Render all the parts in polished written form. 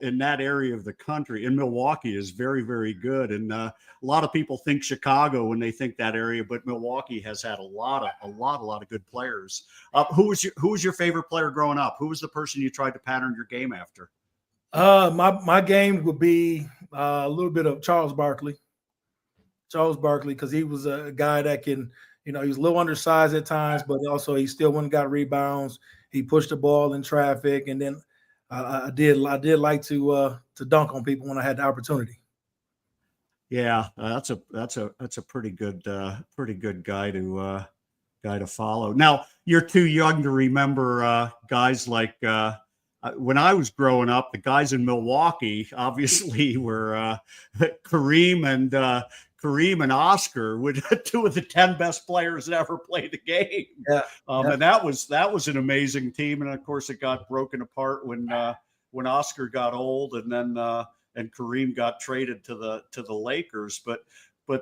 in that area of the country, in Milwaukee, is very, very good. And a lot of people think Chicago when they think that area, but Milwaukee has had a lot of good players. Who was your favorite player growing up? Who was the person you tried to pattern your game after? My game would be a little bit of Charles Barkley. Because he was a guy that can, he was a little undersized at times, but also he still went and got rebounds. He pushed the ball in traffic, and then I did like to dunk on people when I had the opportunity. Yeah, that's a pretty good guy to follow. Now, you're too young to remember guys like when I was growing up. The guys in Milwaukee obviously were Kareem and Oscar, were two of the 10 best players that ever played the game. Yeah. And that was an amazing team. And of course, it got broken apart when Oscar got old, and then and Kareem got traded to the Lakers. But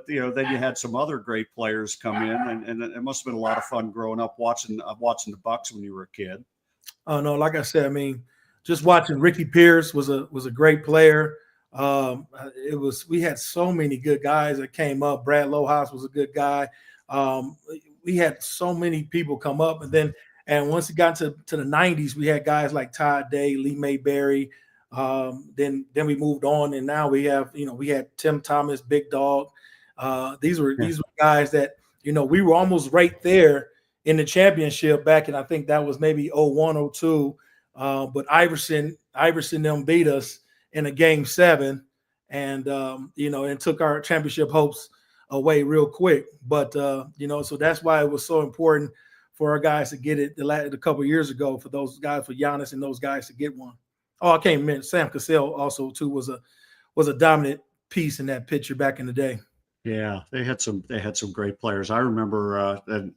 then you had some other great players come in, and it must have been a lot of fun growing up watching the Bucks when you were a kid. Oh no, like I said, I mean, just watching Ricky Pierce was a great player. We had so many good guys that came up. Brad Lohaus was a good guy. We had so many people come up, and once it got to the 90s, we had guys like Todd Day, Lee Mayberry. Then we moved on, and now we had Tim Thomas, Big Dog. These were guys that we were almost right there in the championship back in, I think that was maybe 01, 02. But Iverson them beat us in a game 7, and and took our championship hopes away real quick. But so that's why it was so important for our guys to get it a couple of years ago, for those guys, for Giannis and those guys to get one. Oh, I can't mention Sam Cassell also too was a dominant piece in that picture back in the day. Yeah, they had some great players. I remember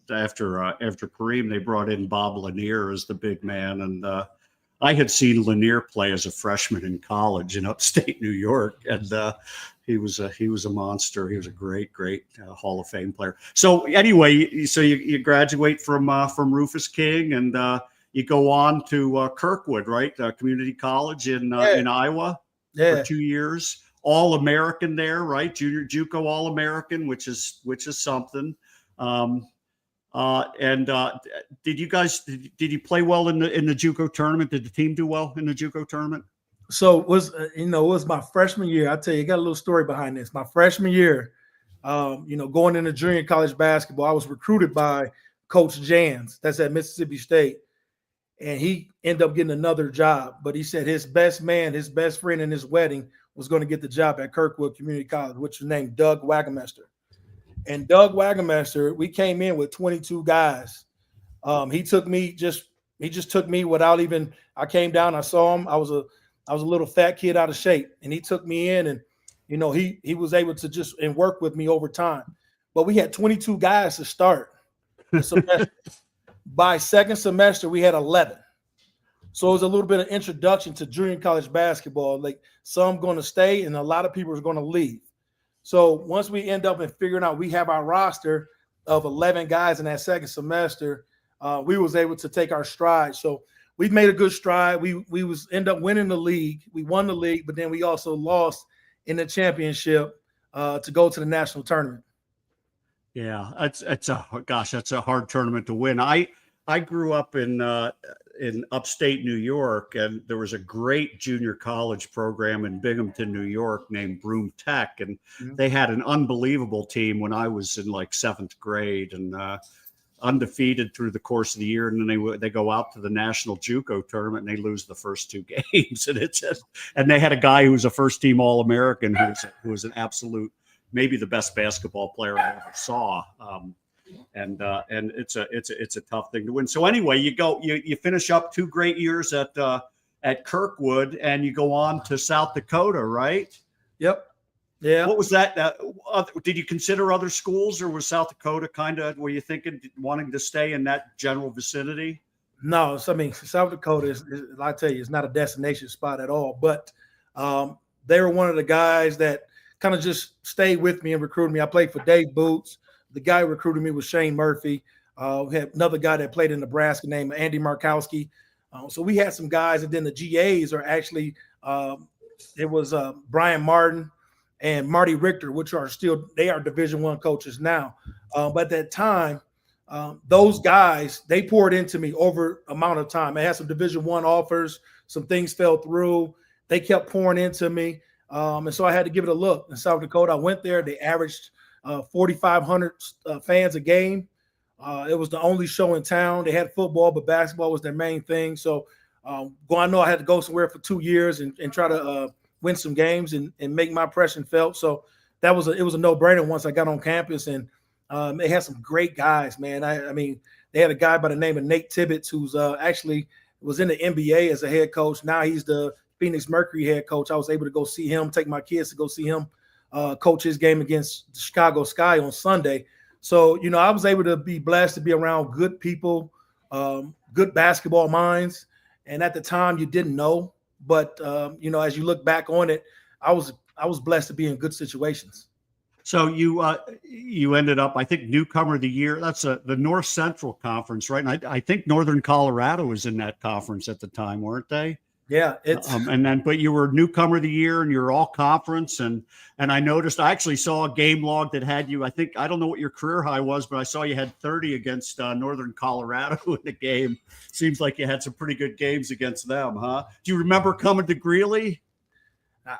after Kareem, they brought in Bob Lanier as the big man, and I had seen Lanier play as a freshman in college in upstate New York, and he was a monster. He was a great Hall of Fame player. So anyway, you graduate from Rufus King, and you go on to Kirkwood, right? Community college in Iowa for 2 years. All-American there, right? Junior JUCO All-American, which is something. Did you play well in the JUCO tournament? Did the team do well in the JUCO tournament? So it was my freshman year. I tell you, got a little story behind this. My freshman year, going into junior college basketball, I was recruited by Coach Jans. That's at Mississippi State. And he ended up getting another job. But he said his best man, his best friend in his wedding was going to get the job at Kirkwood Community College, which was named Doug Wagamester. And Doug Wagamester, we came in with 22 guys. He just took me without even, I came down, I saw him. I was a little fat kid out of shape, and he took me in, and he was able to just work with me over time. But we had 22 guys to start the semester. By second semester, we had 11. So it was a little bit of introduction to junior college basketball. Like, some going to stay and a lot of people are going to leave. So once we end up figuring out we have our roster of 11 guys in that second semester, we was able to take our stride. So we've made a good stride. We end up winning the league. We won the league, but then we also lost in the championship to go to the national tournament. Yeah, that's a hard tournament to win. I grew up in upstate New York, and there was a great junior college program in Binghamton, New York, named Broome Tech, and they had an unbelievable team when I was in like 7th grade, and undefeated through the course of the year, and then they go out to the national JUCO tournament and they lose the first 2 games, and they had a guy who was a first team All-American who was an absolute, maybe the best basketball player I ever saw. And it's a tough thing to win. So anyway, you finish up 2 great years at Kirkwood, and you go on to South Dakota, right? Yep. Yeah. What was that? Did you consider other schools, or was South Dakota were you wanting to stay in that general vicinity? No, so, I mean, South Dakota is, I tell you, it's not a destination spot at all. But they were one of the guys that kind of just stayed with me and recruited me. I played for Dave Boots. The guy who recruited me was Shane Murphy. We had another guy that played in Nebraska named Andy Markowski. So we had some guys, and then the GAs are actually it was Brian Martin and Marty Richter, which are still, they are Division I coaches now. But at that time, those guys, they poured into me over amount of time. I had some Division I offers, some things fell through. They kept pouring into me. And so I had to give it a look. In South Dakota, I went there. They averaged 4,500 fans a game. It was the only show in town. They had football, but basketball was their main thing. So I know I had to go somewhere for 2 years and try to win some games and make my impression felt. So it was a no-brainer once I got on campus. And they had some great guys, man. I mean, they had a guy by the name of Nate Tibbetts, who's actually was in the NBA as a head coach. Now he's the Phoenix Mercury head coach. I was able to go see him, take my kids to go see him coach his game against the Chicago Sky on Sunday. So, I was able to be blessed to be around good people, good basketball minds. And at the time you didn't know, but as you look back on it, I was blessed to be in good situations. So you ended up, I think, newcomer of the year. That's the North Central Conference, right? And I think Northern Colorado was in that conference at the time, weren't they? Yeah, it's but you were newcomer of the year and you're all conference. And I noticed, I actually saw a game log that had you, I don't know what your career high was, but I saw you had 30 against Northern Colorado in the game. Seems like you had some pretty good games against them, huh? Do you remember coming to Greeley?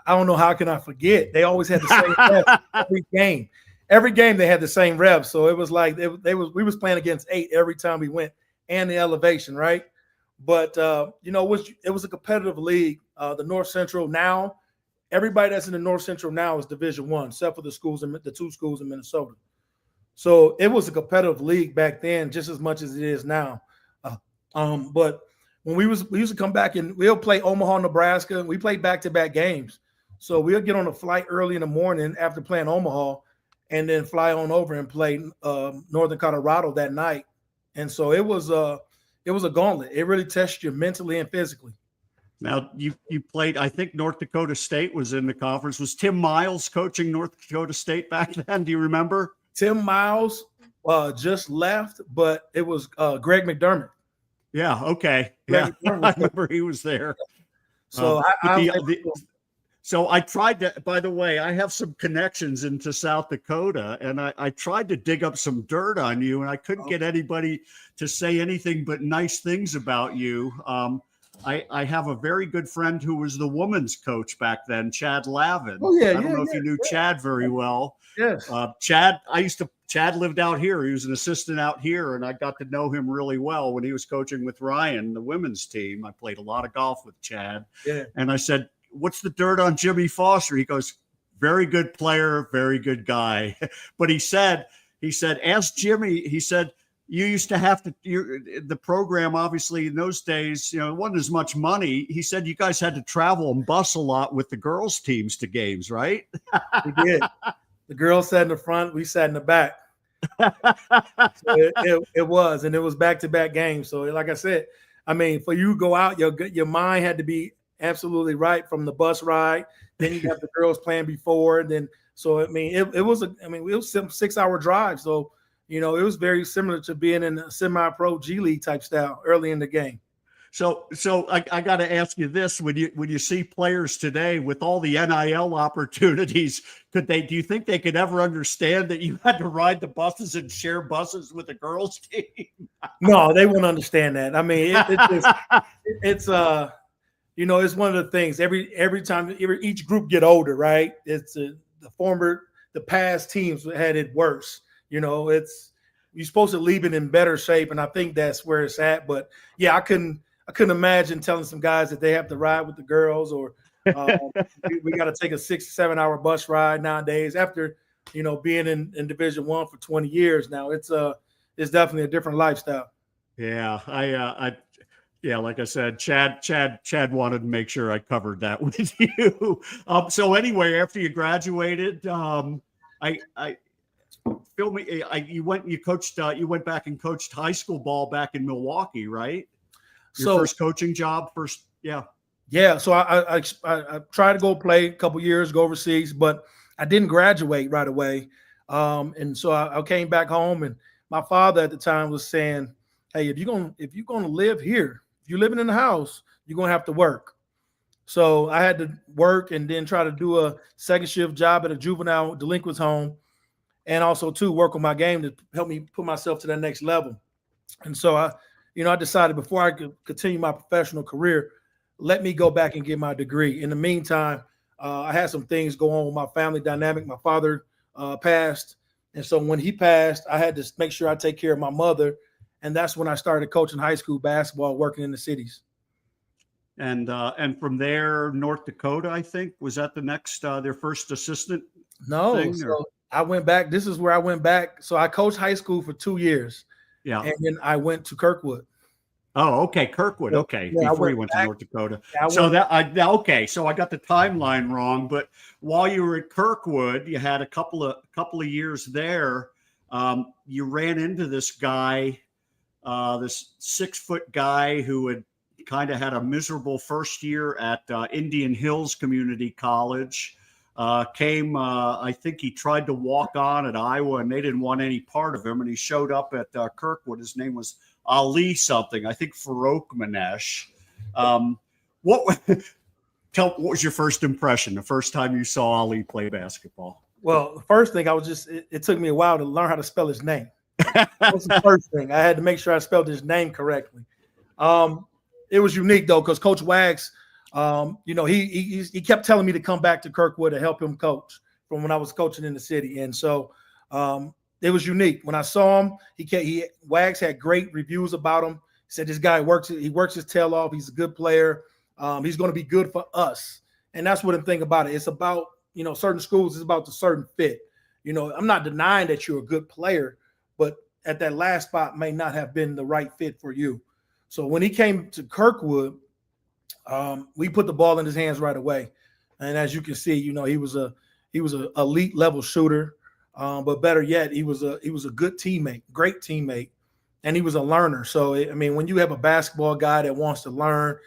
I don't know, how can I forget? They always had the same reps every game. Every game they had the same reps. So it was like we was playing against 8 every time we went, and the elevation, right? But it was a competitive league. The North Central now, everybody that's in the North Central now is Division I, except for the 2 schools in Minnesota. So it was a competitive league back then, just as much as it is now. But when we used to come back and we'll play Omaha, Nebraska. We played back-to-back games. So we'll get on a flight early in the morning after playing Omaha and then fly on over and play Northern Colorado that night. And so it was a gauntlet. It really tests you mentally and physically. Now you played, I think North Dakota State was in the conference. Was Tim Miles coaching North Dakota State back then? Do you remember? Tim Miles just left, but it was Greg McDermott. Yeah. Okay. Yeah. I remember he was there. So so I tried to, by the way, I have some connections into South Dakota, and I tried to dig up some dirt on you, and I couldn't get anybody to say anything but nice things about you. I have a very good friend who was the women's coach back then, Chad Lavin. Oh, yeah. I don't know if you knew Chad very well. Yes. Chad lived out here. He was an assistant out here, and I got to know him really well when he was coaching with Ryan, the women's team. I played a lot of golf with Chad. Yeah. And I said, "What's the dirt on Jimmie Foster?" He goes, "Very good player, very good guy." But he said, "Ask Jimmie," he said, "you used to have to, the program, obviously in those days, it wasn't as much money." He said, "You guys had to travel and bus a lot with the girls' teams to games, right?" We did. The girls sat in the front, we sat in the back. So it was back-to-back games. So like I said, I mean, for you to go out, your mind had to be absolutely right from the bus ride. Then you got the girls playing before. Then, so I mean, it was a 6-hour drive. So, it was very similar to being in a semi-pro G League type style early in the game. So I got to ask you this: when you see players today with all the NIL opportunities, do you think they could ever understand that you had to ride the buses and share buses with the girls' team? No, they won't understand that. I mean, it's one of the things. Every time each group get older, right? It's the past teams had it worse. You're supposed to leave it in better shape, and I think that's where it's at. But yeah, I couldn't imagine telling some guys that they have to ride with the girls, or we got to take a 6-7 hour bus ride nowadays. After being in Division I for 20 years now, it's definitely a different lifestyle. Yeah, like I said, Chad wanted to make sure I covered that with you. So anyway, after you graduated, you went back and coached high school ball back in Milwaukee, right? Your first coaching job, yeah. Yeah. So I tried to go play a couple years, go overseas, but I didn't graduate right away. And so I came back home, and my father at the time was saying, "Hey, if you're gonna live here, if you're living in the house, you're gonna have to work." So I had to work and then try to do a second shift job at a juvenile delinquents home, and also to work on my game to help me put myself to that next level. And so I decided before I could continue my professional career, let me go back and get my degree. In the meantime, I had some things go on with my family dynamic. My father passed, and so when he passed, I had to make sure I take care of my mother, and that's when I started coaching high school basketball, working in the cities. And from there, North Dakota, I think, was that the next their first assistant? No, thing, so I went back. This is where I went back. So I coached high school for 2 years. Yeah. And then I went to Kirkwood. Oh, okay. Kirkwood. Okay. Yeah, Before you went to North Dakota. Yeah, So okay. So I got the timeline wrong, but while you were at Kirkwood, you had a couple of years there. You ran into this guy, this 6-foot guy who had kind of had a miserable first year at Indian Hills Community College. I think he tried to walk on at Iowa and they didn't want any part of him. And he showed up at Kirkwood. His name was Ali something, I think Farouk Manesh. What was your first impression, the first time you saw Ali play basketball? Well, the first thing it took me a while to learn how to spell his name. That was the first thing. I had to make sure I spelled his name correctly. It was unique though, because Coach Wags, he kept telling me to come back to Kirkwood to help him coach from when I was coaching in the city. And so it was unique. When I saw him, Wags had great reviews about him. He said, this guy works his tail off. He's a good player. He's going to be good for us. And that's what I'm thinking about it. It's about, certain schools, it's about the certain fit. I'm not denying that you're a good player, but at that last spot may not have been the right fit for you. So when he came to Kirkwood, we put the ball in his hands right away. And as you can see, he was a elite level shooter. But better yet, he was a good teammate, great teammate, and he was a learner. So when you have a basketball guy that wants to learn,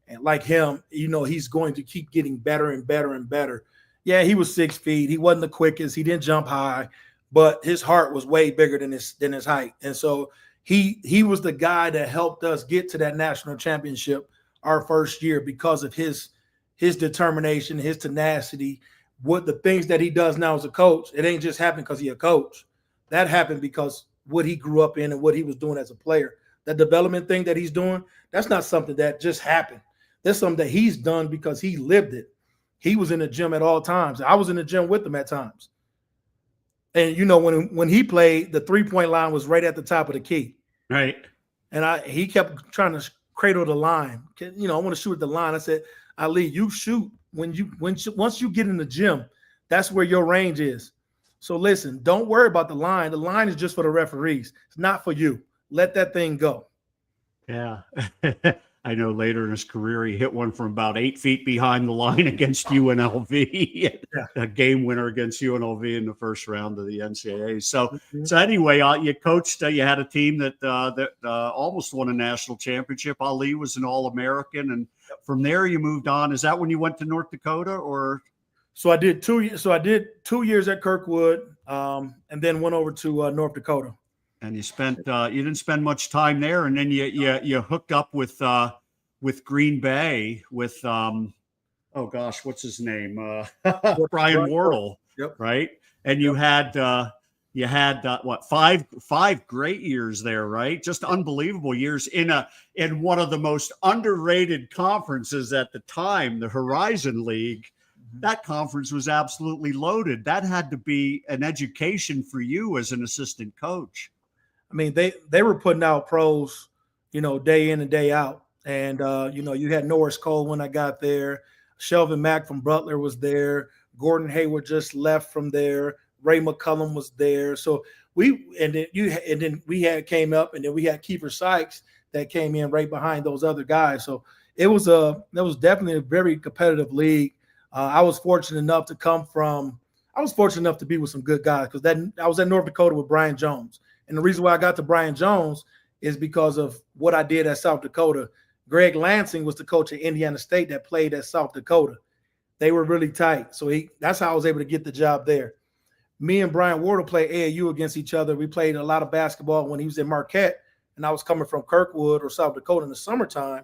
and like him, he's going to keep getting better and better and better. Yeah, he was 6 feet. He wasn't the quickest. He didn't jump high, but his heart was way bigger than his height. And so he was the guy that helped us get to that national championship our first year because of his determination, his tenacity. What the things that he does now as a coach, it ain't just happened because he's a coach. That happened because what he grew up in and what he was doing as a player. That development thing that he's doing, that's not something that just happened. That's something that he's done because he lived it. He was in the gym at all times. I was in the gym with him at times. And when he played, the 3-point line was right at the top of the key. Right. And he kept trying to cradle the line. I want to shoot at the line. I said, Ali, you shoot once you get in the gym, that's where your range is. So listen, don't worry about the line. The line is just for the referees. It's not for you. Let that thing go. Yeah. I know later in his career, he hit one from about 8 feet behind the line against UNLV, a game winner against UNLV in the first round of the NCAA. So anyway, you coached, you had a team that almost won a national championship. Ali was an All-American. And from there you moved on. Is that when you went to North Dakota or? So I did 2 years at Kirkwood and then went over to North Dakota. And you didn't spend much time there, and then you hooked up with Green Bay with what's his name, Brian Wardle, yep. Right? And you had five great years there, right? Just unbelievable years in one of the most underrated conferences at the time, the Horizon League. That conference was absolutely loaded. That had to be an education for you as an assistant coach. They were putting out pros, day in and day out. And, you had Norris Cole when I got there. Shelvin Mack from Butler was there. Gordon Hayward just left from there. Ray McCullum was there. So we had came up, and then we had Kiefer Sykes that came in right behind those other guys. So that was definitely a very competitive league. I was fortunate enough to be with some good guys because I was at North Dakota with Brian Jones. And the reason why I got to Brian Jones is because of what I did at South Dakota. Greg Lansing was the coach at Indiana State that played at South Dakota. They were really tight. So that's how I was able to get the job there. Me and Brian Wardle played AAU against each other. We played a lot of basketball when he was in Marquette, and I was coming from Kirkwood or South Dakota in the summertime.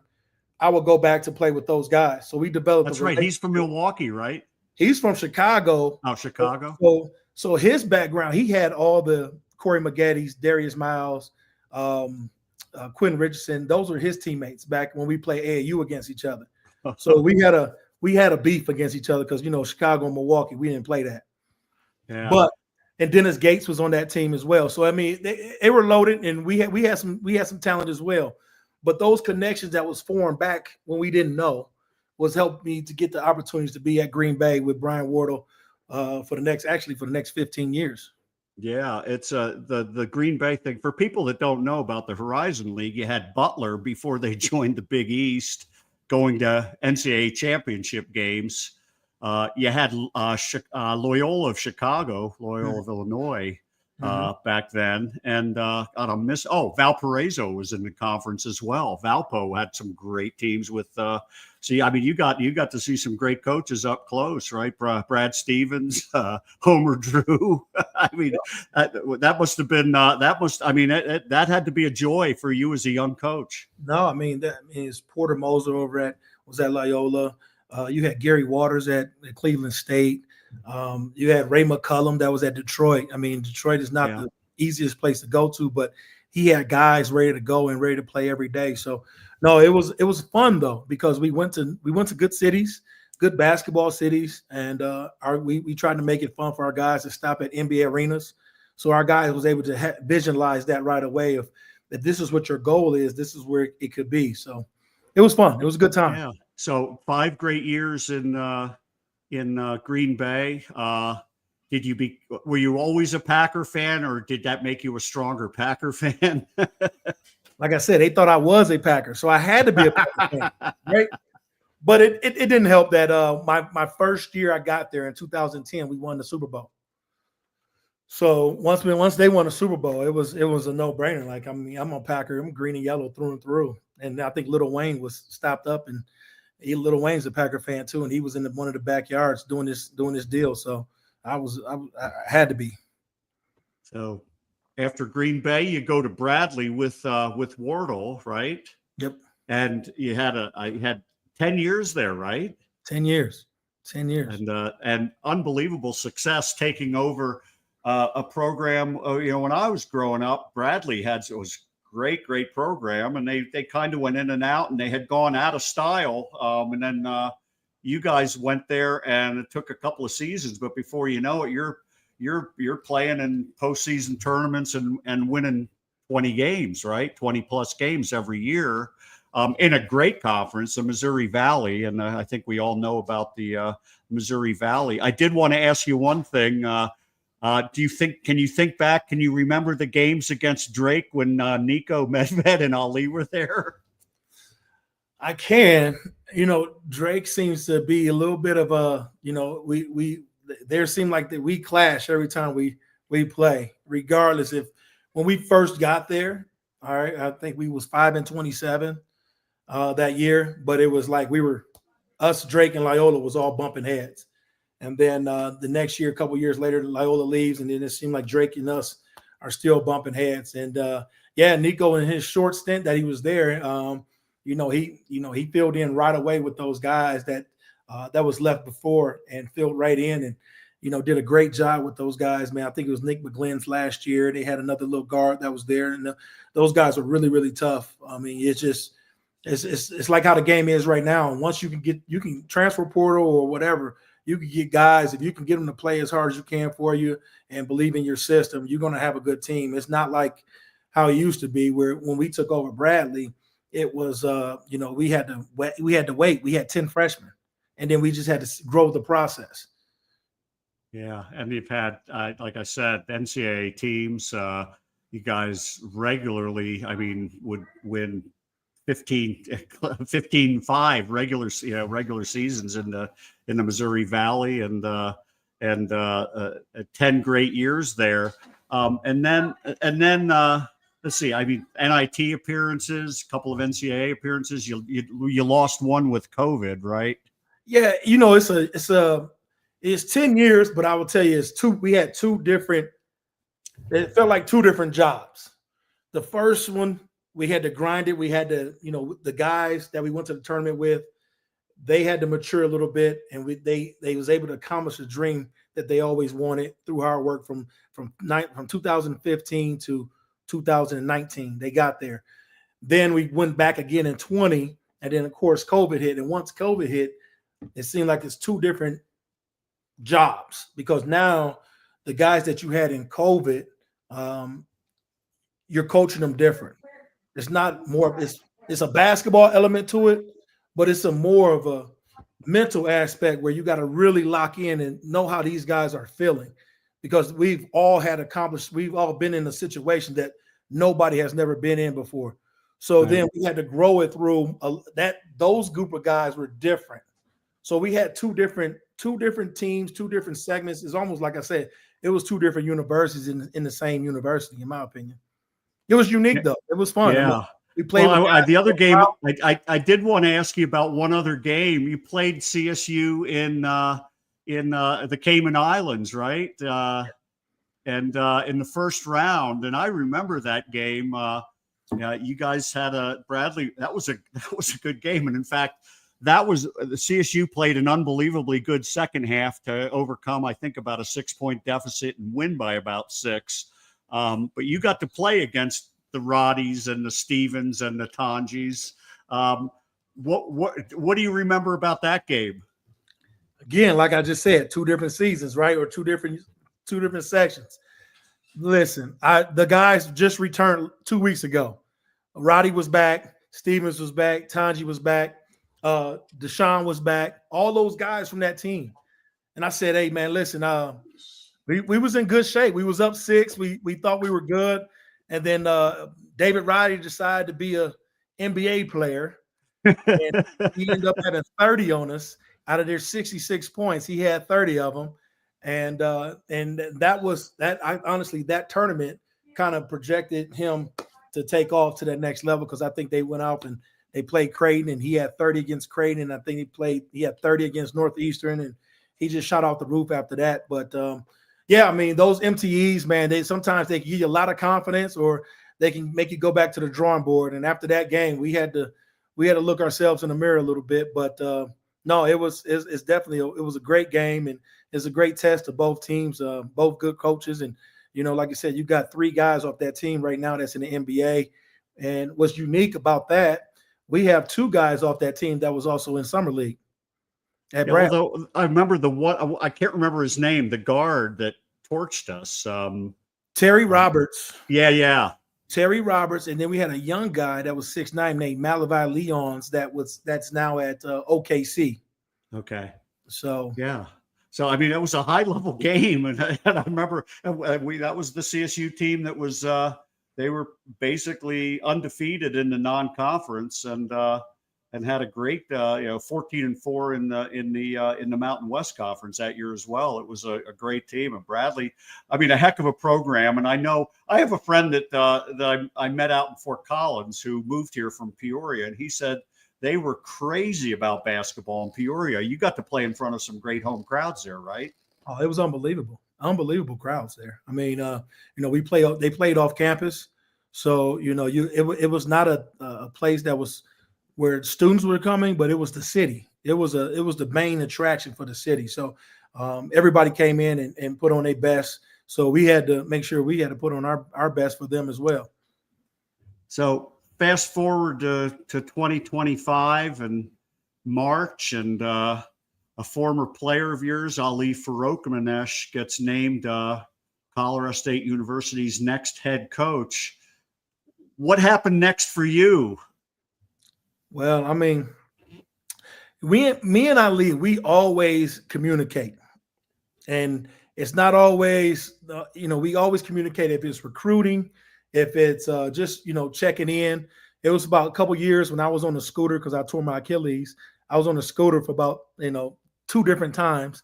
I would go back to play with those guys. So we developed. That's right. He's from Milwaukee, right? He's from Chicago. Oh, Chicago. So his background, he had all the Corey Maggetti's, Darius Miles, Quentin Richardson. Those were his teammates back when we played AAU against each other. So we had a beef against each other because, you know, Chicago and Milwaukee, we didn't play that. Yeah. And Dennis Gates was on that team as well. So I mean, they were loaded, and we had some talent as well. But those connections that was formed back when we didn't know was helped me to get the opportunities to be at Green Bay with Brian Wardle for the next 15 years. Yeah, it's the Green Bay thing. For people that don't know about the Horizon League, you had Butler before they joined the Big East, going to NCAA championship games. You had Loyola of Chicago, Loyola of Illinois back then, and Valparaiso was in the conference as well. Valpo had some great teams with. You got to see some great coaches up close, right? Brad Stevens, Homer Drew. I mean, that must have been that had to be a joy for you as a young coach. No, I mean it's Porter Moser was at Loyola. You had Gary Waters at Cleveland State. You had Ray McCullum that was at Detroit. I mean, Detroit is not the easiest place to go to, but he had guys ready to go and ready to play every day. So no, it was fun though, because we went to good cities, good basketball cities, and we tried to make it fun for our guys to stop at NBA arenas. So our guys was able to visualize that right away of that this is what your goal is, this is where it could be. So it was fun. It was a good time. Yeah. So 5 great years in Green Bay. Were you always a Packer fan, or did that make you a stronger Packer fan? Like I said, they thought I was a Packer, so I had to be a Packer fan, right? But it didn't help that my first year I got there in 2010, we won the Super Bowl. So once they won the Super Bowl, it was a no-brainer. Like, I mean, I'm a Packer, I'm green and yellow through and through. And I think Little Wayne was stopped up, and Little Wayne's a Packer fan too, and he was in one of the backyards doing this deal. So I had to be. So after Green Bay, you go to Bradley with Wardle, right? Yep. And you had 10 years there, right? 10 years. And unbelievable success taking over a program. When I was growing up, Bradley was great program, and they kind of went in and out, and they had gone out of style. And then you guys went there, and it took a couple of seasons, but before you know it, you're playing in postseason tournaments and winning 20 games, right? 20 plus games every year, in a great conference, the Missouri Valley. And I think we all know about the Missouri Valley. I did want to ask you one thing. Can you think back? Can you remember the games against Drake when Nico Medved and Ali were there? I can. Drake seems to be a little bit of a, there seem like that we clash every time we play, regardless if when we first got there. All right, I think we was 5-27 that year, but it was like us, Drake and Loyola was all bumping heads. And then the next year, a couple years later, Loyola leaves, and then it seemed like Drake and us are still bumping heads. And Nico, in his short stint that he was there, he filled in right away with those guys that was left before, and filled right in, and did a great job with those guys. Man, I think it was Nick McGlynn's last year. They had another little guard that was there, and those guys are really, really tough. I mean, it's like how the game is right now. And once you can transfer portal or whatever. You can get guys, if you can get them to play as hard as you can for you and believe in your system, you're going to have a good team. It's not like how it used to be, where when we took over Bradley, it was, we had to wait. We had 10 freshmen, and then we just had to grow the process. Yeah, and you've had, like I said, NCAA teams. You guys regularly, would win 15-5 regular seasons in the Missouri Valley, and 10 great years there. And then let's see. NIT appearances, a couple of NCAA appearances. You lost one with COVID, right? Yeah, it's 10 years, but I will tell you, we had two different. It felt like two different jobs. The first one, we had to grind it. We had to, the guys that we went to the tournament with, they had to mature a little bit, and they was able to accomplish a dream that they always wanted through hard work from 2015 to 2019. They got there. Then we went back again in 20, and then of course COVID hit. And once COVID hit, it seemed like it's two different jobs, because now the guys that you had in COVID, you're coaching them different. It's not more. It's a basketball element to it, but it's a more of a mental aspect where you got to really lock in and know how these guys are feeling, because we've all been in a situation that nobody has never been in before. So then we had to grow it through those group of guys were different. So we had two different teams, two different segments. It's almost like I said, it was two different universities in the same university, in my opinion. It was unique though. It was fun. Yeah. I mean, we played the other game. I did want to ask you about one other game. You played CSU in the Cayman Islands, right? And in the first round, and I remember that game. You guys had Bradley. That was a good game, and in fact, the CSU played an unbelievably good second half to overcome, I think, about a 6-point deficit and win by about 6. But you got to play against the Roddies and the Stevens and the Tanjis. What do you remember about that game? Again, like I just said, two different seasons, right? Or two different sections. Listen, the guys just returned 2 weeks ago. Roddy was back, Stevens was back, Tanji was back, Deshaun was back, all those guys from that team. And I said, hey man, listen, we was in good shape. We was up 6. We thought we were good. And then David Roddy decided to be a NBA player. And he ended up having 30 on us. Out of their 66 points, he had 30 of them. And that tournament kind of projected him to take off to that next level, because I think they went out and they played Creighton, and he had 30 against Creighton, and I think he had 30 against Northeastern, and he just shot off the roof after that. But yeah, I mean, those MTEs, man, sometimes they give you a lot of confidence, or they can make you go back to the drawing board. And after that game, we had to look ourselves in the mirror a little bit. But no, it's definitely it was a great game, and it's a great test of both teams, both good coaches. And like I said, you got 3 guys off that team right now that's in the NBA. And what's unique about that, we have 2 guys off that team that was also in summer league. Although I remember I can't remember his name, the guard that torched us. Terry Roberts. Yeah. Terry Roberts, and then we had a young guy that was 6'9" named Malavi Leons that's now at OKC. Okay. So yeah. So I mean, it was a high level game, and I remember that was the CSU team that was they were basically undefeated in the non-conference, and had a great 14-4 in the Mountain West Conference that year as well. It was a great team, and Bradley, I mean, a heck of a program. And I know I have a friend that I met out in Fort Collins who moved here from Peoria, and he said they were crazy about basketball in Peoria. You got to play in front of some great home crowds there, right? Oh, it was unbelievable crowds there. I mean, they played off campus, so it was not a place that was where students were coming, but it was the city. It was the main attraction for the city. So everybody came in and put on their best. So we had to make sure we had to put on our best for them as well. So fast forward to 2025 and March, and a former player of yours, Ali Farokhmanesh, gets named Colorado State University's next head coach. What happened next for you? Well, I mean, me and Ali, we always communicate, and it's not always, we always communicate if it's recruiting, if it's just, checking in. It was about a couple years when I was on the scooter, because I tore my Achilles. I was on the scooter for about, 2 different times.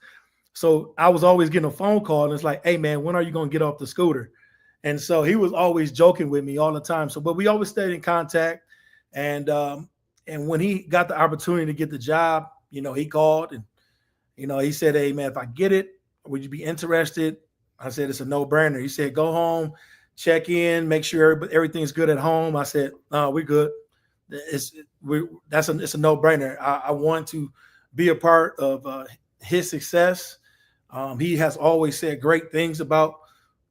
So I was always getting a phone call, and it's like, hey man, when are you going to get off the scooter? And so he was always joking with me all the time. So, but we always stayed in contact. And when he got the opportunity to get the job, he called and, he said, hey man, if I get it, would you be interested? I said, it's a no-brainer. He said, go home, check in, make sure everything's good at home. I said, no, we're good. It's a no-brainer. I want to be a part of his success. He has always said great things about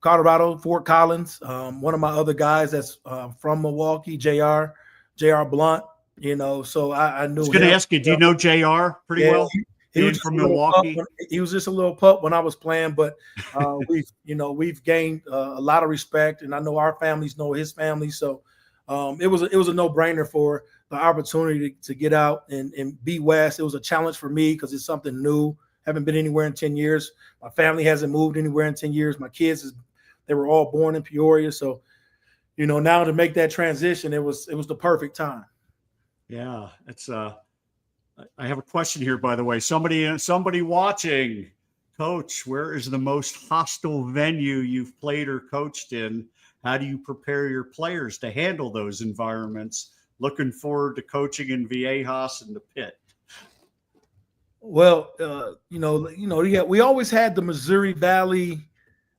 Colorado, Fort Collins. One of my other guys that's from Milwaukee, Jr. Blunt. So I knew I was going to ask you, do you know JR pretty well? He was from Milwaukee. He was just a little pup when I was playing, but we've gained a lot of respect, and I know our families know his family. So it was a no-brainer for the opportunity to get out and be West. It was a challenge for me because it's something new. Haven't been anywhere in 10 years. My family hasn't moved anywhere in 10 years. My kids, they were all born in Peoria. So, now to make that transition, it was the perfect time. Yeah, it's I have a question here, by the way. Somebody watching, Coach, where is the most hostile venue you've played or coached in? How do you prepare your players to handle those environments? Looking forward to coaching in Viejas and the Pit. Well, we always had the Missouri Valley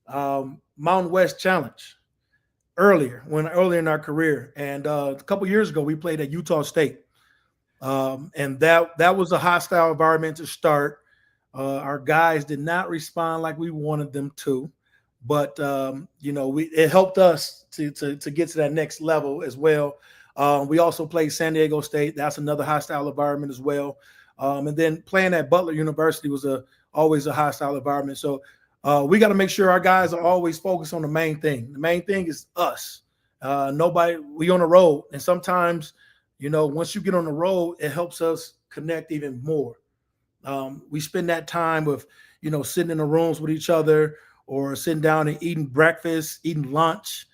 Mountain West Challenge earlier in our career, and a couple years ago we played at Utah State, and that was a hostile environment to start. Our guys did not respond like we wanted them to, but it helped us to get to that next level as well. We also played San Diego State. That's another hostile environment as well. And then playing at Butler University was always a hostile environment. So we got to make sure our guys are always focused on the main thing. The main thing is us. We on the road. And sometimes, once you get on the road, it helps us connect even more. We spend that time with, sitting in the rooms with each other or sitting down and eating breakfast, eating lunch,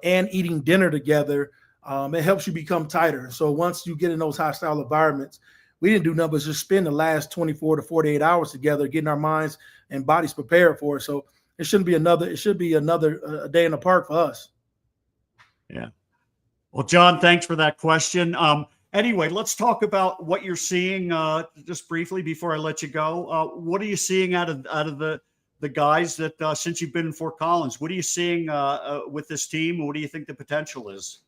and eating dinner together. It helps you become tighter. So once you get in those hostile environments, we didn't do nothing but just spend the last 24 to 48 hours together, getting our minds and bodies prepared for it. So it should be another day in the park for us. Yeah. Well, John, thanks for that question. Anyway, let's talk about what you're seeing just briefly before I let you go. What are you seeing out of the guys that since you've been in Fort Collins? What are you seeing with this team? What do you think the potential is?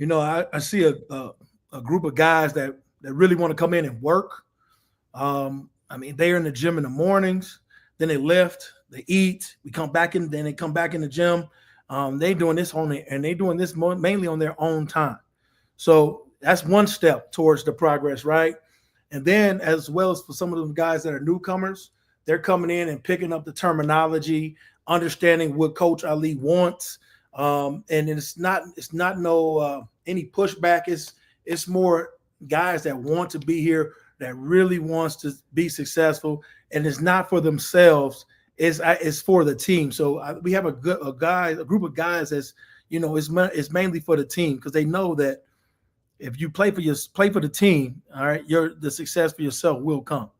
I see a group of guys that really want to come in and work. They're in the gym in the mornings, then they lift, they eat, we come back in, then they come back in the gym. They doing this mainly on their own time. So that's one step towards the progress, right? And then as well as for some of those guys that are newcomers, they're coming in and picking up the terminology, understanding what Coach Ali wants. And it's not any pushback. It's more guys that want to be here, that really wants to be successful, and it's not for themselves. It's for the team. So we have a group of guys that's it's mainly for the team, because they know that if you play for the team, all right, the success for yourself will come.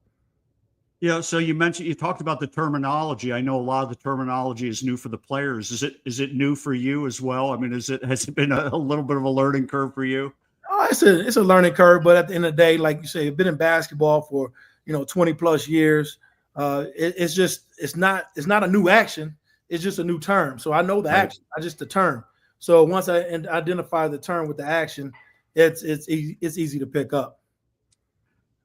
Yeah. So you talked about the terminology. I know a lot of the terminology is new for the players. Is it new for you as well? Has it been a little bit of a learning curve for you? Oh, it's a learning curve, but at the end of the day, like you say, I've been in basketball for 20 plus years. It's not a new action. It's just a new term. So I know the action, not just the term. So once I identify the term with the action, it's easy to pick up.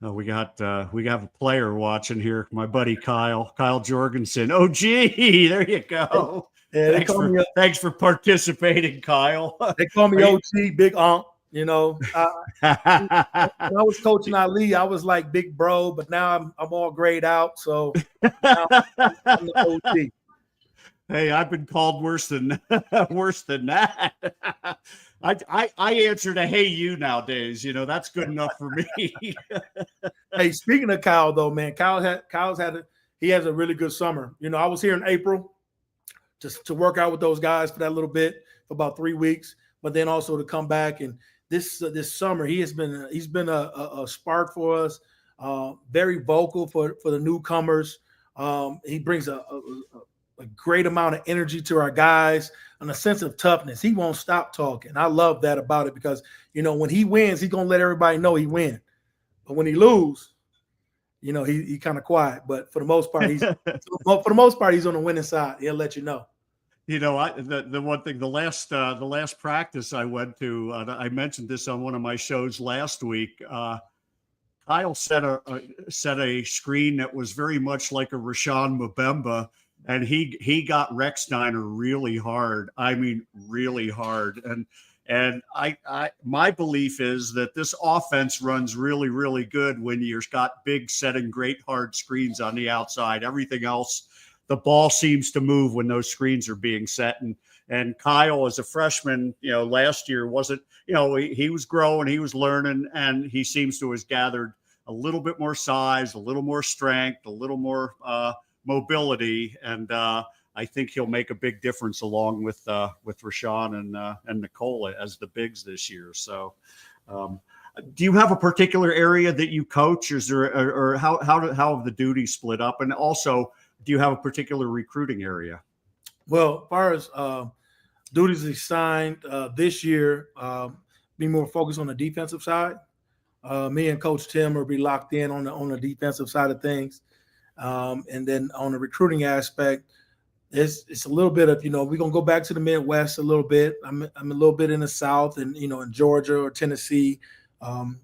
We got a player watching here, my buddy Kyle Jorgensen. Oh, gee, there you go. Yeah, thanks for participating, Kyle. They call me OG, Big Onk. When I was coaching Ali, I was like big bro, but now I'm all grayed out. So now I'm the OG. Hey, I've been called worse than that. I answer to "Hey you" nowadays. That's good enough for me. Hey, speaking of Kyle though, man, he has a really good summer. I was here in April just to work out with those guys for that little bit for about 3 weeks, but then also to come back and this summer he's been a spark for us. Very vocal for the newcomers. He brings a great amount of energy to our guys and a sense of toughness. He won't stop talking. I love that about it because, when he wins, he's going to let everybody know he wins. But when he lose, he kind of quiet. But for the most part, he's on the winning side. He'll let you know. The one thing, the last practice I went to, I mentioned this on one of my shows last week. Kyle set a screen that was very much like a Rashawn Mbemba, and he got Rexniner really hard. I mean, really hard. And I my belief is that this offense runs really, really good when you've got big setting great hard screens on the outside. Everything else, the ball seems to move when those screens are being set. And Kyle, as a freshman, last year wasn't, he was growing, he was learning, and he seems to have gathered a little bit more size, a little more strength, a little more mobility, and I think he'll make a big difference along with Rashawn and Nicole as the bigs this year. So, do you have a particular area that you coach, or how have the duties split up? And also, do you have a particular recruiting area? Well, as far as duties assigned this year, be more focused on the defensive side. Me and Coach Tim will be locked in on the defensive side of things, and then on the recruiting aspect, it's a little bit of we're gonna go back to the Midwest a little bit. I'm a little bit in the South, and in Georgia or Tennessee, and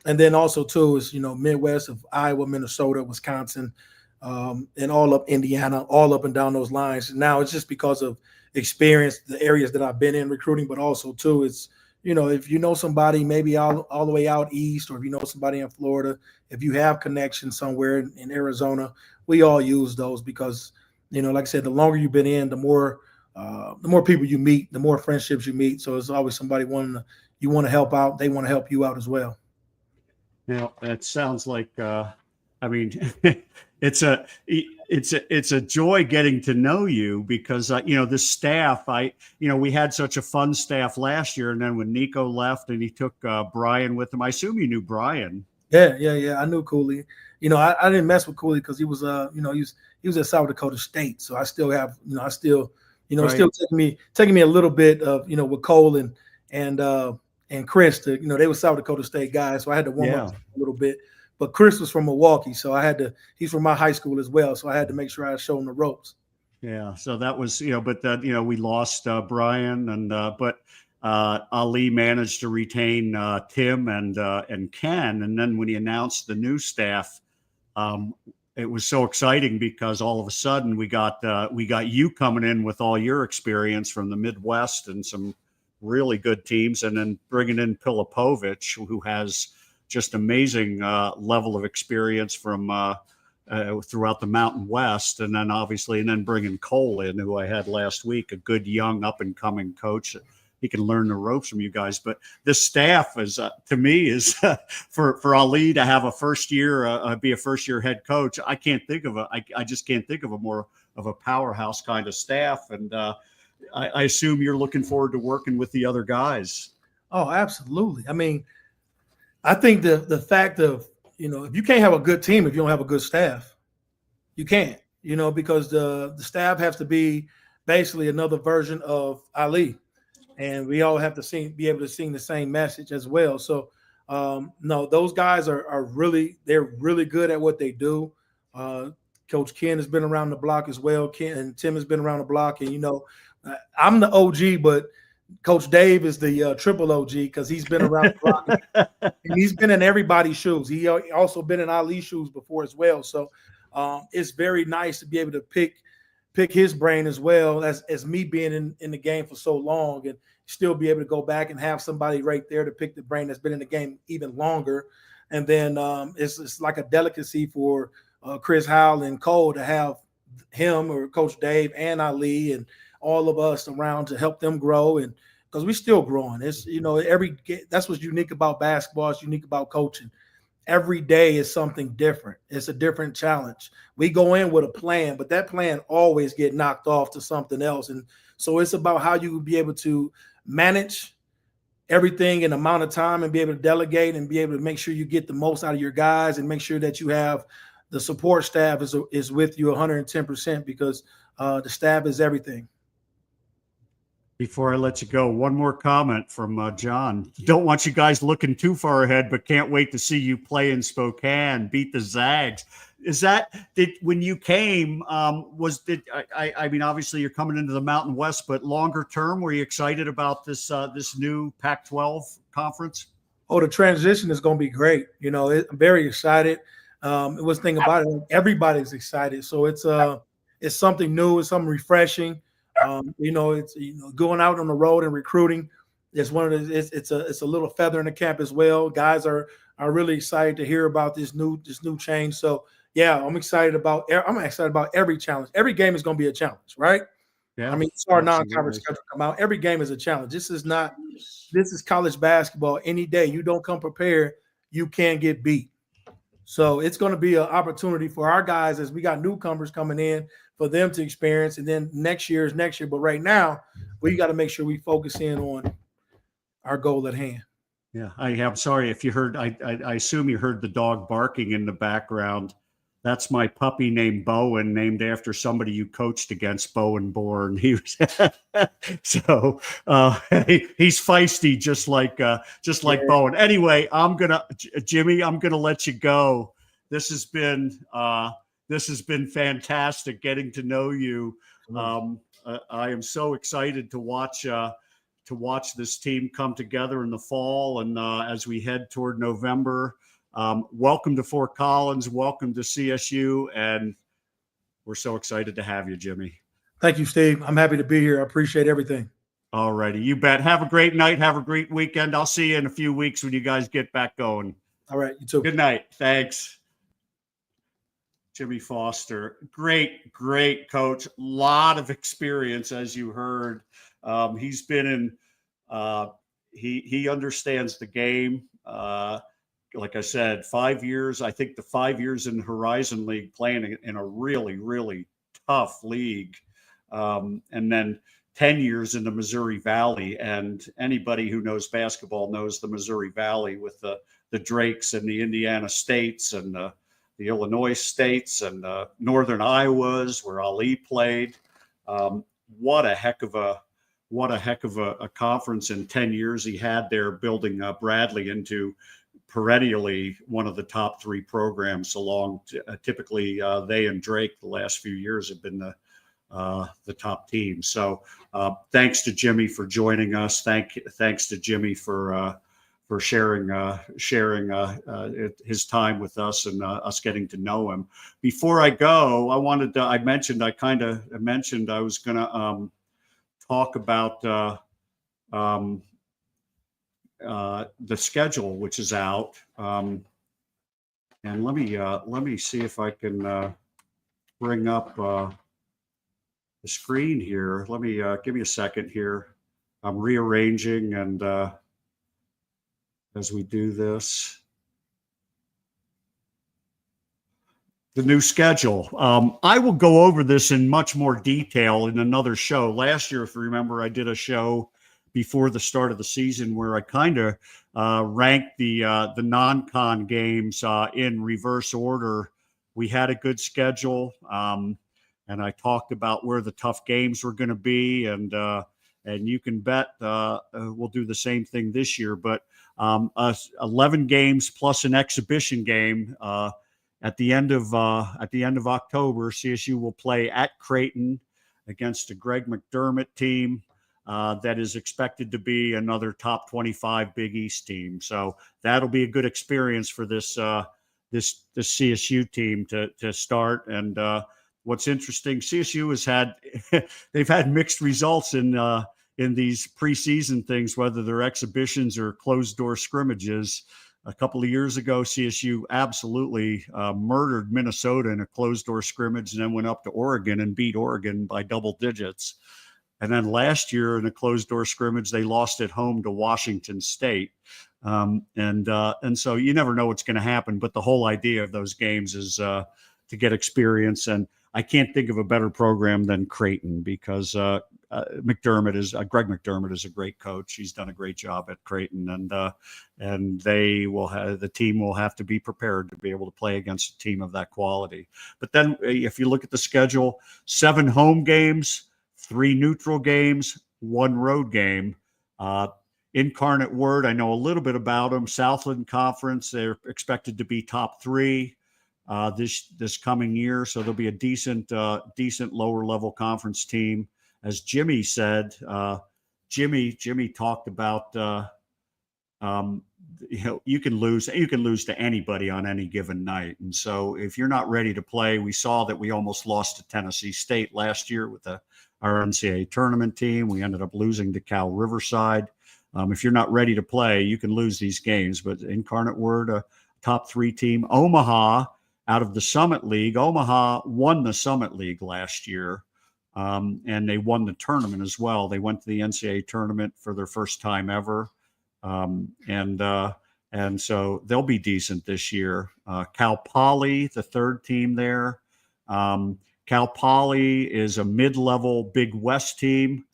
then also too is Midwest of Iowa, Minnesota, Wisconsin, and all up Indiana, all up and down those lines. Now it's just because of experience, the areas that I've been in recruiting, but also too it's if you know somebody maybe all the way out east, or if you know somebody in Florida, if you have connections somewhere in Arizona, we all use those because like I said, the longer you've been in, the more people you meet, the more friendships you meet. So it's always somebody you want to help out. They want to help you out as well. That sounds like, I mean, it's a joy getting to know you because, the staff, we had such a fun staff last year. And then when Nico left and he took Brian with him, I assume you knew Brian. Yeah. I knew Cooley. I didn't mess with Cooley because he was, he was at South Dakota State. So I still have, right. Still taking me a little bit of, with Cole and Chris to, they were South Dakota State guys. So I had to warm up a little bit. But Chris was from Milwaukee, so he's from my high school as well. So I had to make sure I showed him the ropes. Yeah. So that was, but we lost Brian but Ali managed to retain Tim and Ken. And then when he announced the new staff, it was so exciting because all of a sudden we got you coming in with all your experience from the Midwest and some really good teams, and then bringing in Pilipovich, who has just amazing level of experience from throughout the Mountain West, and then bringing Cole in, who I had last week, a good young up and coming coach. He can learn the ropes from you guys. But this staff is, to me, is for Ali to have a first year, be a first year head coach. I just can't think of a more of a powerhouse kind of staff. And I assume you're looking forward to working with the other guys. Oh, absolutely. I mean, I think the fact of, if you can't have a good team if you don't have a good staff, you can't, because the staff has to be basically another version of Ali. And we all have to be able to sing the same message as well. So, no, those guys they're really good at what they do. Coach Ken has been around the block as well. Ken and Tim has been around the block. And, I'm the OG, but Coach Dave is the triple OG because he's been around the block and he's been in everybody's shoes. He also been in Ali's shoes before as well. So it's very nice to be able to pick his brain as well as me being in the game for so long and still be able to go back and have somebody right there to pick the brain that's been in the game even longer. And then it's like a delicacy for Chris Howell and Cole to have him or Coach Dave and Ali and all of us around to help them grow. And because we're still growing, it's, that's what's unique about basketball. It's unique about coaching. Every day is something different. It's a different challenge. We go in with a plan, but that plan always get knocked off to something else. And so it's about how you be able to manage everything in amount of time and be able to delegate and be able to make sure you get the most out of your guys and make sure that you have the support staff is with you 110% because the staff is everything. Before I let you go, one more comment from John. Don't want you guys looking too far ahead, but can't wait to see you play in Spokane, beat the Zags. did when you came, I mean, obviously you're coming into the Mountain West, but longer term, were you excited about this new Pac-12 conference? Oh, the transition is going to be great. I'm very excited. It was thing about it, everybody's excited. So it's something new, it's something refreshing. It's going out on the road and recruiting. It's it's a little feather in the cap as well. Guys are really excited to hear about this new change. So yeah, I'm excited about every challenge. Every game is going to be a challenge, right? Yeah, I mean, it's our absolutely. non-conference schedule come out. Every game is a challenge. This is college basketball. Any day you don't come prepared, you can get beat. So it's going to be an opportunity for our guys as we got newcomers coming in for them to experience. And then next year is next year. But right now, we got to make sure we focus in on our goal at hand. Yeah, I'm sorry if you heard. I assume you heard the dog barking in the background. That's my puppy named Bowen, named after somebody you coached against, Bowen Bourne. He was so he's feisty, just like Bowen. Anyway, Jimmie, I'm gonna let you go. This has been fantastic getting to know you. I am so excited to watch this team come together in the fall, and as we head toward November. Welcome to Fort Collins. Welcome to CSU. And we're so excited to have you, Jimmie. Thank you, Steve. I'm happy to be here. I appreciate everything. All righty. You bet. Have a great night. Have a great weekend. I'll see you in a few weeks when you guys get back going. All right. You too. Good night. Thanks. Jimmie Foster. Great coach. A lot of experience, as you heard. He's been in, he understands the game. Like I said, 5 years, I think the 5 years in Horizon League playing in a really, really tough league. And then 10 years in the Missouri Valley. And anybody who knows basketball knows the Missouri Valley with the Drakes and the Indiana States and the Illinois States and Northern Iowas where Ali played. What a heck of a conference in 10 years he had there, building Bradley into perennially one of the top three programs. Typically they and Drake the last few years have been the top team. So thanks to Jimmie for joining us. Thanks to Jimmie for sharing his time with us and us getting to know him. Before I go, I mentioned I was going to talk about the schedule, which is out. And let me see if I can bring up the screen here. Let me give me a second here. I'm rearranging, and as we do this, the new schedule. I will go over this in much more detail in another show. Last year, if you remember, I did a show before the start of the season where I kind of ranked the non-con games in reverse order. We had a good schedule, and I talked about where the tough games were going to be, and you can bet we'll do the same thing this year. But 11 games plus an exhibition game. At the end of October, CSU will play at Creighton against a Greg McDermott team that is expected to be another top 25 Big East team. So that'll be a good experience for this CSU team to start. And what's interesting, CSU has had they've had mixed results in these preseason things, whether they're exhibitions or closed door scrimmages. A couple of years ago, CSU absolutely murdered Minnesota in a closed-door scrimmage and then went up to Oregon and beat Oregon by double digits. And then last year in a closed-door scrimmage, they lost at home to Washington State. And so you never know what's going to happen. But the whole idea of those games is to get experience. And I can't think of a better program than Creighton because Greg McDermott is a great coach. He's done a great job at Creighton, and the team will have to be prepared to be able to play against a team of that quality. But then if you look at the schedule, 7 home games, 3 neutral games, 1 road game. Incarnate Word, I know a little bit about them. Southland Conference, they're expected to be top 3. this coming year. So there'll be a decent lower level conference team. As Jimmie said, Jimmie talked about you can lose to anybody on any given night. And so if you're not ready to play, we saw that we almost lost to Tennessee State last year with our NCAA tournament team. We ended up losing to Cal Riverside. If you're not ready to play, you can lose these games. But Incarnate Word, a top 3 team. Omaha, out of the Summit League, Omaha won the Summit League last year. And they won the tournament as well. They went to the NCAA tournament for their first time ever. And so they'll be decent this year. Cal Poly, the 3rd team there. Cal Poly is a mid-level Big West team,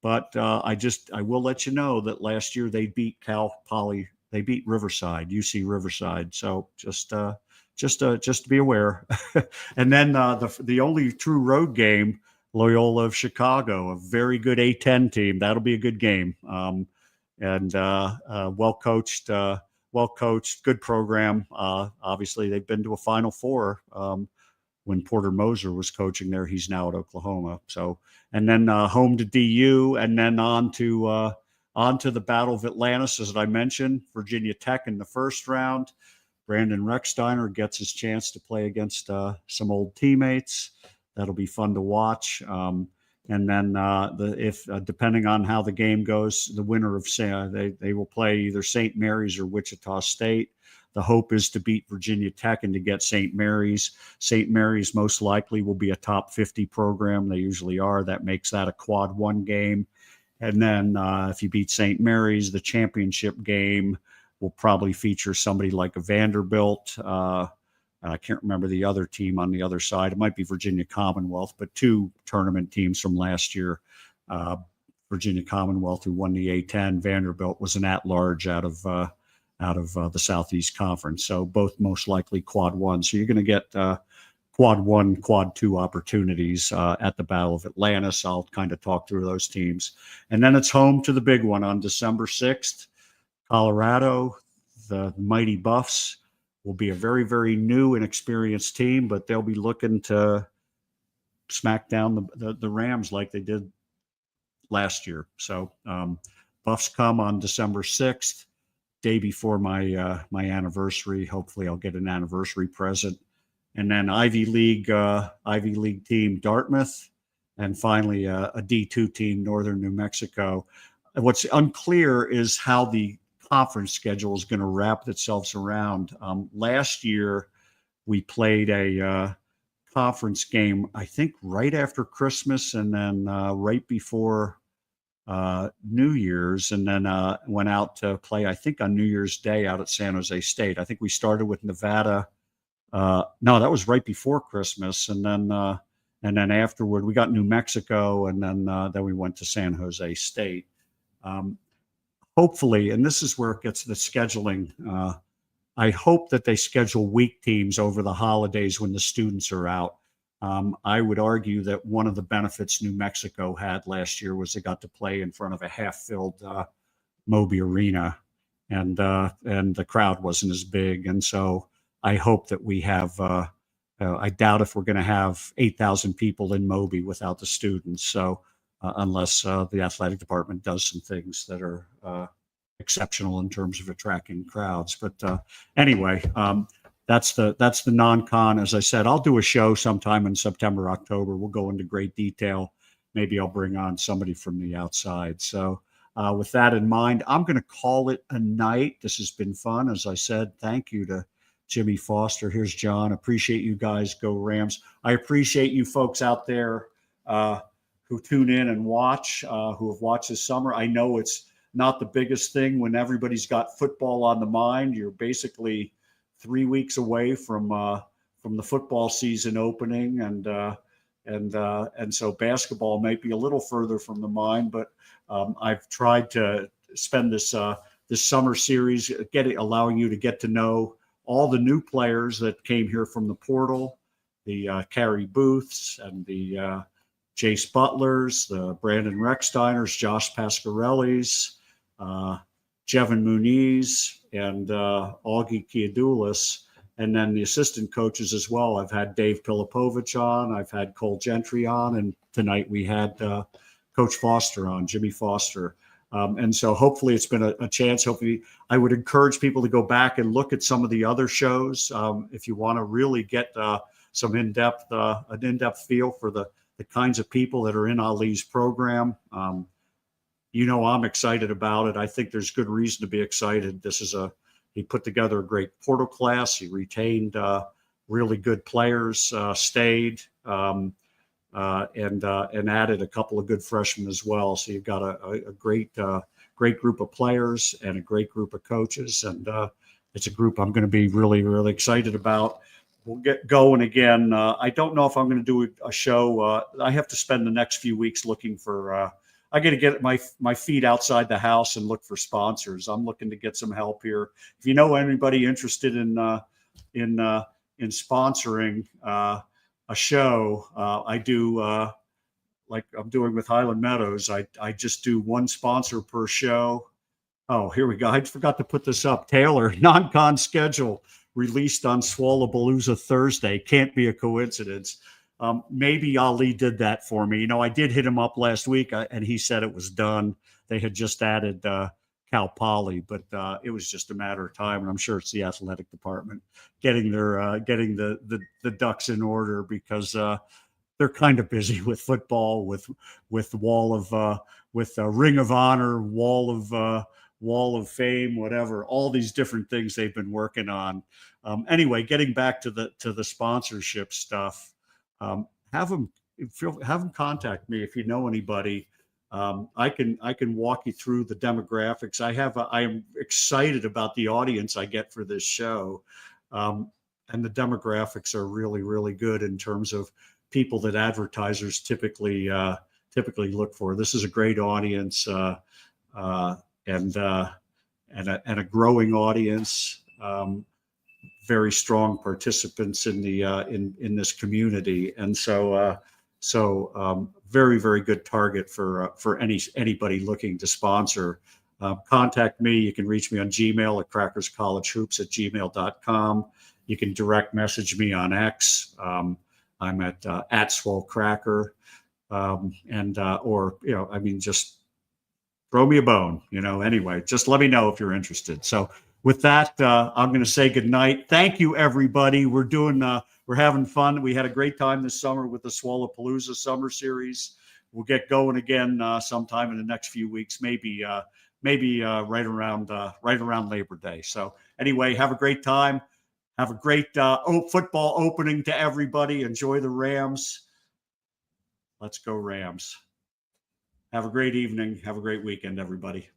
but I will let you know that last year they beat Cal Poly. They beat Riverside, UC Riverside. So just to be aware. And then the only true road game, Loyola of Chicago, a very good A10 team. That'll be a good game. And well coached, good program. Obviously, they've been to a Final Four when Porter Moser was coaching there. He's now at Oklahoma. So, and then home to DU, and then on to the Battle of Atlantis, as I mentioned. Virginia Tech in the first round. Brandon Rechsteiner gets his chance to play against some old teammates. That'll be fun to watch. And then if depending on how the game goes, the winner of they will play either St. Mary's or Wichita State. The hope is to beat Virginia Tech and to get St. Mary's. St. Mary's most likely will be a top 50 program. They usually are. That makes that a quad 1 game. And then if you beat St. Mary's, the championship game will probably feature somebody like a Vanderbilt. I can't remember the other team on the other side. It might be Virginia Commonwealth, but 2 tournament teams from last year. Virginia Commonwealth, who won the A10. Vanderbilt was an at-large out of the Southeast Conference. So both most likely quad 1. So you're going to get quad 1, quad 2 opportunities at the Battle of Atlantis. I'll kind of talk through those teams. And then it's home to the big one on December 6th. Colorado, the Mighty Buffs, will be a very, very new and experienced team, but they'll be looking to smack down the Rams like they did last year. So Buffs come on December 6th, day before my anniversary. Hopefully I'll get an anniversary present. And then Ivy League team Dartmouth, and finally a D2 team, Northern New Mexico. What's unclear is how the conference schedule is going to wrap itself around. Last year, we played a conference game, I think, right after Christmas, and then right before New Year's, and then went out to play, I think, on New Year's Day out at San Jose State. I think we started with Nevada. No, that was right before Christmas, and then afterward we got New Mexico, and then we went to San Jose State. Hopefully, and this is where it gets the scheduling, I hope that they schedule week teams over the holidays when the students are out. I would argue that one of the benefits New Mexico had last year was they got to play in front of a half-filled Moby Arena, and the crowd wasn't as big. And so I hope that we have, I doubt if we're going to have 8,000 people in Moby without the students. So unless the athletic department does some things that are exceptional in terms of attracting crowds. But anyway, that's the non-con. As I said, I'll do a show sometime in September, October. We'll go into great detail. Maybe I'll bring on somebody from the outside. So with that in mind, I'm going to call it a night. This has been fun. As I said, thank you to Jimmie Foster. Here's John. Appreciate you guys. Go Rams. I appreciate you folks out there who tune in and watch, who have watched this summer. I know it's not the biggest thing when everybody's got football on the mind. You're basically 3 weeks away from the football season opening, and so basketball might be a little further from the mind. But I've tried to spend this summer series allowing you to get to know all the new players that came here from the portal, the Carrie Booths and the Jace Butlers, the Brandon Rechsteiners, Josh Pasquarellis, Jevin Muniz, and Augie Kiadoulis. and then the assistant coaches as well. I've had Dave Pilipovich on, I've had Cole Gentry on, and tonight we had Coach Foster on, Jimmie Foster. And so hopefully it's been a chance. Hopefully I would encourage people to go back and look at some of the other shows if you want to really get some an in-depth feel for the kinds of people that are in Ali's program. I'm excited about it. I think there's good reason to be excited. He put together a great portal class. He retained really good players, stayed, and added a couple of good freshmen as well. So you've got a great group of players and a great group of coaches, and it's a group I'm going to be really, really excited about. We'll get going again. I don't know if I'm going to do a show. I have to spend the next few weeks looking for. I got to get my feet outside the house and look for sponsors. I'm looking to get some help here. If you know anybody interested in sponsoring a show, I do like I'm doing with Highland Meadows. I just do one sponsor per show. Oh, here we go. I forgot to put this up. Taylor, non-con schedule released on Swollapalooza Thursday. Can't be a coincidence. Maybe Ali did that for me. I did hit him up last week, and he said it was done. They had just added Cal Poly, but it was just a matter of time. And I'm sure it's the athletic department getting the ducks in order, because they're kind of busy with football, with Ring of Honor, Wall of Fame, whatever, all these different things they've been working on. Anyway, getting back to the sponsorship stuff. Have them contact me if you know anybody. I can walk you through the demographics. I am excited about the audience I get for this show, and the demographics are really, really good in terms of people that advertisers typically look for. This is a great audience, and a growing audience. Very strong participants in the in this community, and so very, very good target for anybody looking to sponsor. Contact me. You can reach me on Gmail at crackerscollegehoops@gmail.com. You can direct message me on X. I'm at @swollcracker, just throw me a bone. Anyway, just let me know if you're interested. So. With that, I'm going to say good night. Thank you, everybody. We're having fun. We had a great time this summer with the Swollapalooza Summer Series. We'll get going again sometime in the next few weeks, maybe right around Labor Day. So anyway, have a great time. Have a great football opening to everybody. Enjoy the Rams. Let's go Rams. Have a great evening. Have a great weekend, everybody.